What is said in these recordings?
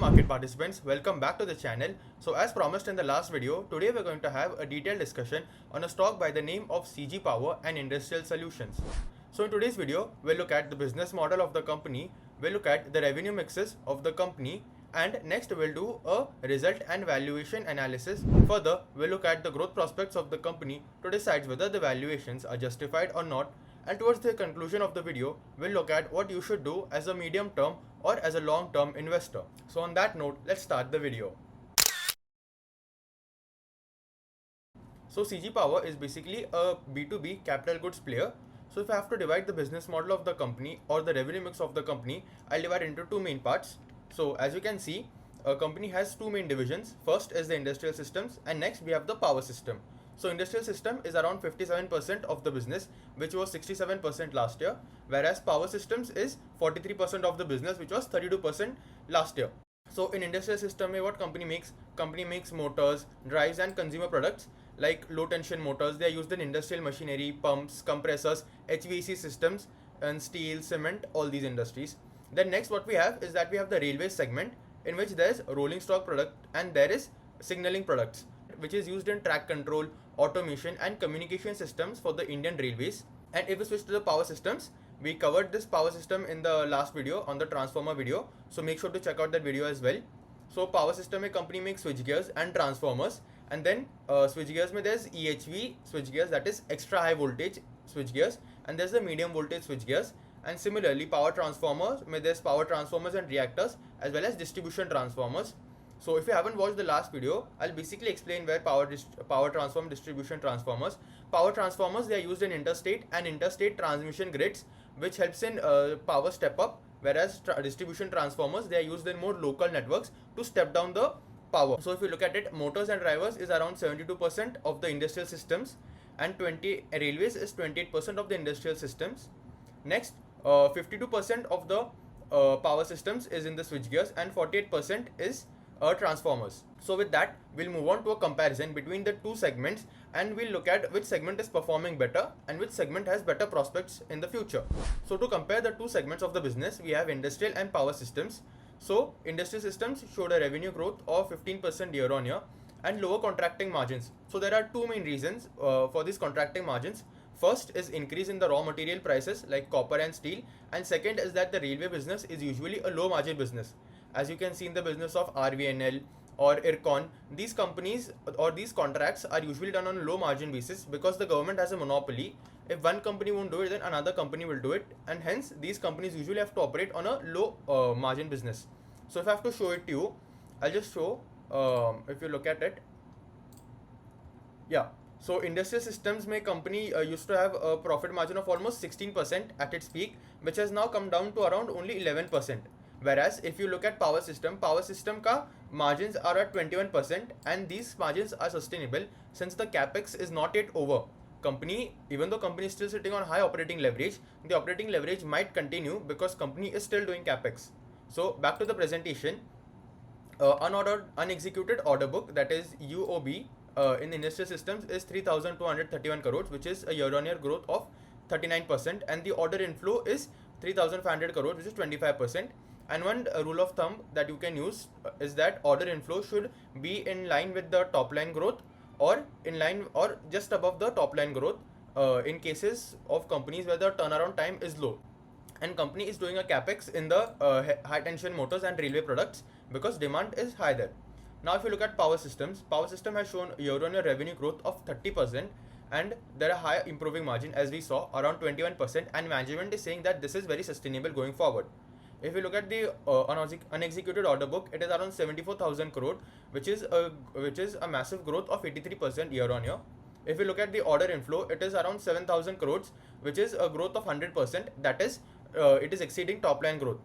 market participants, welcome back to the channel. So as promised in the last video, today we're going to have a detailed discussion on a stock by the name of CG Power and Industrial Solutions. So in today's video, we'll look at the business model of the company, we'll look at the revenue mixes of the company, and next we'll do a result and valuation analysis. Further, we'll look at the growth prospects of the company to decide whether the valuations are justified or not. And towards the conclusion of the video, we'll look at what you should do as a medium term or as a long term investor. So on that note, let's start the video. So CG Power is basically a B2B capital goods player. So if I have to divide the business model of the company or the revenue mix of the company, I'll divide it into two main parts. So as you can see, a company has two main divisions. First is the industrial systems, and next we have the power system. So industrial system is around 57% of the business, which was 67% last year, whereas power systems is 43% of the business, which was 32% last year. So in industrial system, what company makes? Company makes motors, drives and consumer products like low tension motors. They are used in industrial machinery, pumps, compressors, HVAC systems and steel, cement, all these industries. Then next what we have is that we have the railway segment, in which there is rolling stock product and there is signaling products, which is used in track control, automation and communication systems for the Indian railways. And if we switch to the power systems, we covered this power system in the last video on the transformer video, so make sure to check out that video as well. So power system, a company makes switchgears and transformers, and then switchgears mein there's EHV switchgears, that is extra high voltage switchgears, and there's the medium voltage switchgears. And similarly power transformers mein there's power transformers and reactors as well as distribution transformers. So if you haven't watched the last video, I'll basically explain where power transform, distribution transformers. Power transformers, they are used in interstate and interstate transmission grids, which helps in power step up, whereas distribution transformers, they are used in more local networks to step down the power. So if you look at it, motors and drivers is around 72% of the industrial systems, and railways is 28% of the industrial systems. Next, 52% of the power systems is in the switchgears and 48% is transformers. So with that, we'll move on to a comparison between the two segments, and we'll look at which segment is performing better and which segment has better prospects in the future. So to compare the two segments of the business, we have industrial and power systems. So industrial systems showed a revenue growth of 15% year on year and lower contracting margins. So there are two main reasons for these contracting margins. First is increase in the raw material prices like copper and steel, and second is that the railway business is usually a low margin business. As you can see in the business of RVNL or IRCON, these companies or these contracts are usually done on a low margin basis because the government has a monopoly. If one company won't do it, then another company will do it, and hence these companies usually have to operate on a low margin business. So if I have to show it to you, I'll just show, if you look at it, yeah. So industrial systems mein company used to have a profit margin of almost 16% at its peak, which has now come down to around only 11%. Whereas if you look at power system ka margins are at 21%, and these margins are sustainable since the capex is not yet over. Even though company is still sitting on high operating leverage, the operating leverage might continue because company is still doing capex. So back to the presentation, unexecuted order book, that is UOB, in industrial systems is 3,231 crores, which is a year-on-year growth of 39%, and the order inflow is 3,500 crores, which is 25%. And one rule of thumb that you can use is that order inflow should be in line with the top line growth or in line or just above the top line growth in cases of companies where the turnaround time is low. And company is doing a capex in the high tension motors and railway products because demand is high there. Now if you look at power systems, power system has shown year-on-year revenue growth of 30%, and there are high improving margin as we saw around 21%, and management is saying that this is very sustainable going forward. If you look at the unexecuted order book, it is around 74,000 crore, which is a massive growth of 83% year on year. If you look at the order inflow, it is around 7,000 crores, which is a growth of 100%. That is, it is exceeding top line growth.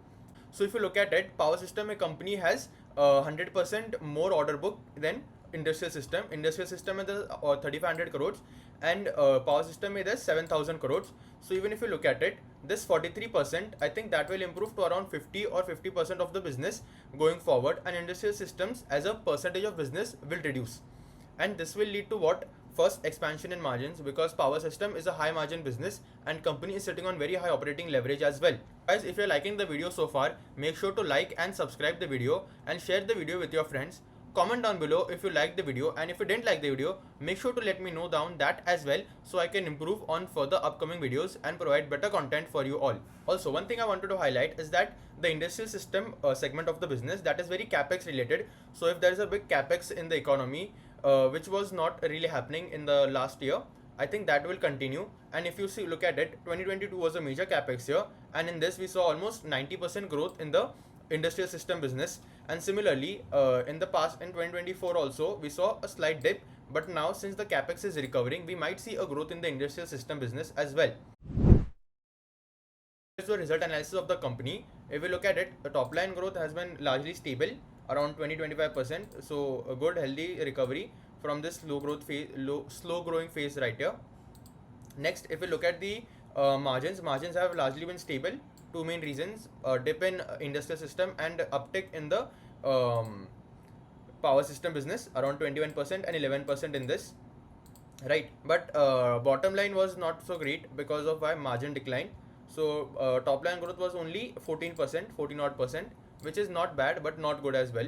So if you look at it, power system, a company has 100% more order book than industrial system. Industrial system is 3,500 crores, and power system is 7,000 crores. So even if you look at it, this 43%, I think that will improve to around 50 or 50% of the business going forward, and industrial systems as a percentage of business will reduce, and this will lead to what? First, expansion in margins, because power system is a high margin business and company is sitting on very high operating leverage as well. Guys, if you're liking the video so far, make sure to like and subscribe the video and share the video with your friends. Comment down below if you liked the video, and if you didn't like the video, make sure to let me know down that as well, so I can improve on further upcoming videos and provide better content for you all. Also, one thing I wanted to highlight is that the industrial system segment of the business, that is very capex related. So if there is a big capex in the economy, which was not really happening in the last year, I think that will continue. And if you see, look at it, 2022 was a major capex year, and in this we saw almost 90% growth in the industrial system business. And similarly, in the past, in 2024 also, we saw a slight dip, but now since the capex is recovering, we might see a growth in the industrial system business as well. This is the result analysis of the company. If we look at it, the top line growth has been largely stable, around 20-25%. So a good healthy recovery from this slow growing phase right here. Next, if we look at the margins have largely been stable. Two main reasons: dip in industrial system and uptick in the power system business, around 21% and 11% in this, right? But bottom line was not so great because of my margin decline. So top line growth was only 14%, 14 odd percent, which is not bad but not good as well.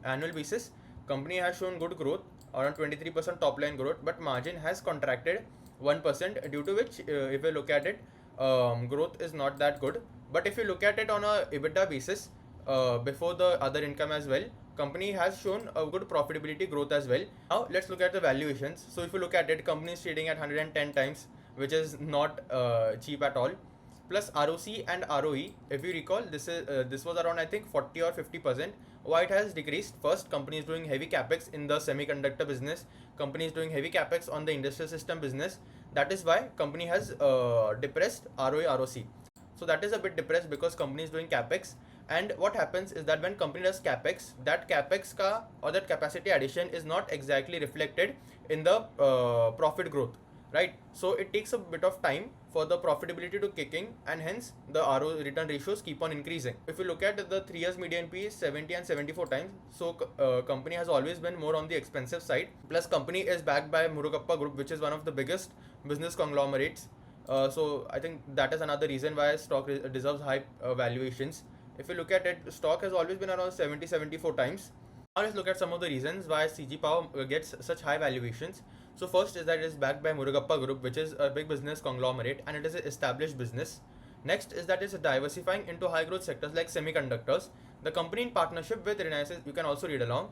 Annual basis, company has shown good growth, around 23% top line growth, but margin has contracted 1%, due to which, if you look at it, growth is not that good. But if you look at it on a EBITDA basis, before the other income as well, company has shown a good profitability growth as well. Now let's look at the valuations. So if you look at it, company is trading at 110 times, which is not cheap at all. Plus ROC and ROE, if you recall, this was around, I think, 40 or 50%. Why it has decreased? First, company is doing heavy capex in the semiconductor business. Company is doing heavy capex on the industrial system business. That is why company has depressed ROE, ROC. So that is a bit depressed because company is doing capex. And what happens is that when company does capex, that capex ka or that capacity addition is not exactly reflected in the profit growth, right? So it takes a bit of time for the profitability to kick in, and hence the RO return ratios keep on increasing. If you look at the 3 years median P is 70 and 74 times, so company has always been more on the expensive side. Plus company is backed by Murugappa Group, which is one of the biggest business conglomerates. So I think that is another reason why stock deserves high valuations. If you look at it, stock has always been around 70-74 times. Now let's look at some of the reasons why CG Power gets such high valuations. So first is that it is backed by Murugappa Group, which is a big business conglomerate, and it is an established business. Next is that it's diversifying into high growth sectors like semiconductors. The company, in partnership with Renaissance, you can also read along.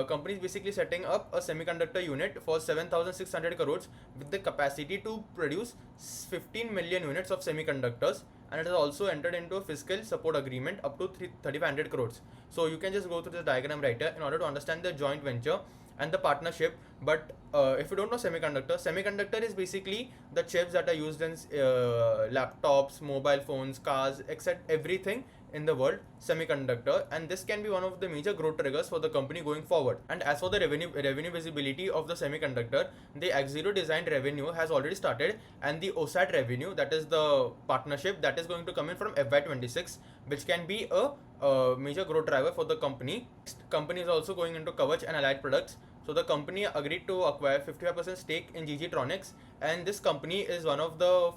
Company is basically setting up a semiconductor unit for 7,600 crores with the capacity to produce 15 million units of semiconductors, and it has also entered into a fiscal support agreement up to 3,500 crores. So you can just go through the diagram right here in order to understand the joint venture and the partnership. But if you don't know semiconductor is basically the chips that are used in laptops, mobile phones, cars, etc. everything in the world, semiconductor, and this can be one of the major growth triggers for the company going forward. And as for the revenue visibility of the semiconductor, the Axiro designed revenue has already started, and the OSAT revenue, that is the partnership, that is going to come in from FY26, which can be a major growth driver for the company. Company is also going into Kavach and allied products. So the company agreed to acquire 55% stake in GG Tronics, and this company is one of the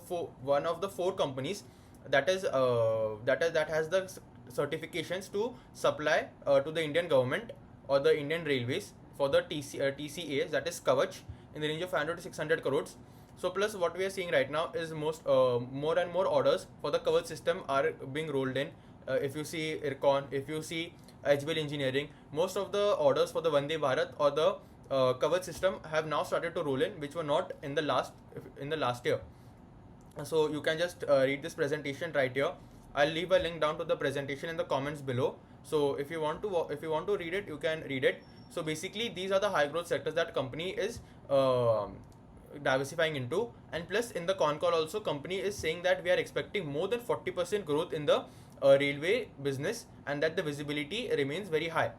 four companies that has the certifications to supply to the Indian government or the Indian Railways for the TCAs, that is Kavach, in the range of 500 to 600 crores. So plus what we are seeing right now is more and more orders for the Kavach system are being rolled in. If you see IRCON, if you see HBL Engineering, most of the orders for the Vande Bharat or the Kavach system have now started to roll in, which were not in the last year. So you can just read this presentation right here. I'll leave a link down to the presentation in the comments below. So if you want to read it, you can read it. So basically, these are the high growth sectors that company is diversifying into. And plus, in the con call also, company is saying that we are expecting more than 40% growth in the railway business, and that the visibility remains very high.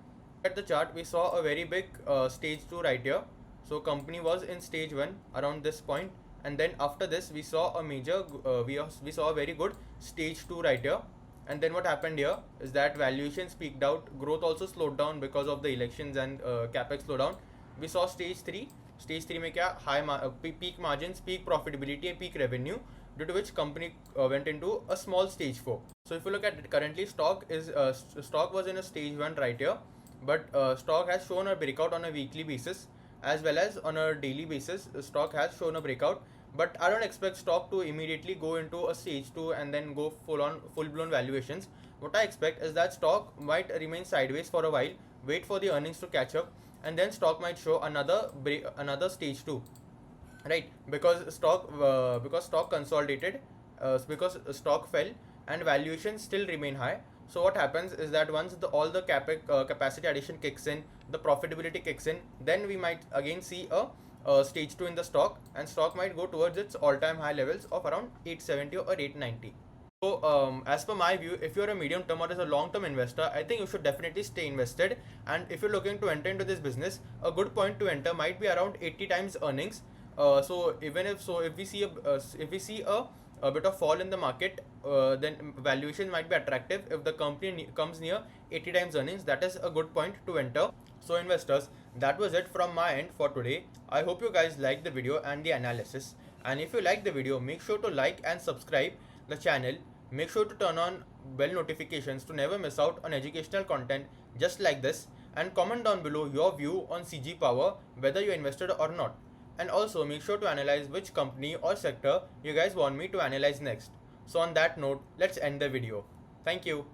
At the chart, we saw a very big stage 2 right here. So company was in stage 1 around this point, and then after this we saw a major we saw a very good stage 2 right here. And then what happened here is that valuations peaked out, growth also slowed down because of the elections and capex slowdown. We saw stage 3, Stage 3 में क्या peak margins, peak profitability and peak revenue, due to which company went into a small stage 4. So if you look at it, currently stock was in a stage 1 right here, but stock has shown a breakout on a weekly basis as well as on a daily basis. Stock has shown a breakout, but I don't expect stock to immediately go into a stage 2 and then go full blown valuations. What I expect is that stock might remain sideways for a while, wait for the earnings to catch up, and then stock might show another stage 2, right? Because stock consolidated, because stock fell and valuations still remain high. So what happens is that once all the capacity addition kicks in, the profitability kicks in, then we might again see a stage 2 in the stock, and stock might go towards its all-time high levels of around 870 or 890. So, as per my view, if you're a medium term or as a long term investor, I think you should definitely stay invested. And if you're looking to enter into this business, a good point to enter might be around 80 times earnings. If we see a bit of fall in the market, then valuation might be attractive. If the company comes near 80 times earnings, that is a good point to enter. So investors, that was it from my end for today. I hope you guys liked the video and the analysis. And if you like the video, make sure to like and subscribe the channel. Make sure to turn on bell notifications to never miss out on educational content just like this, and comment down below your view on CG Power, whether you invested or not. And also make sure to analyze which company or sector you guys want me to analyze next. So on that note, let's end the video. Thank you.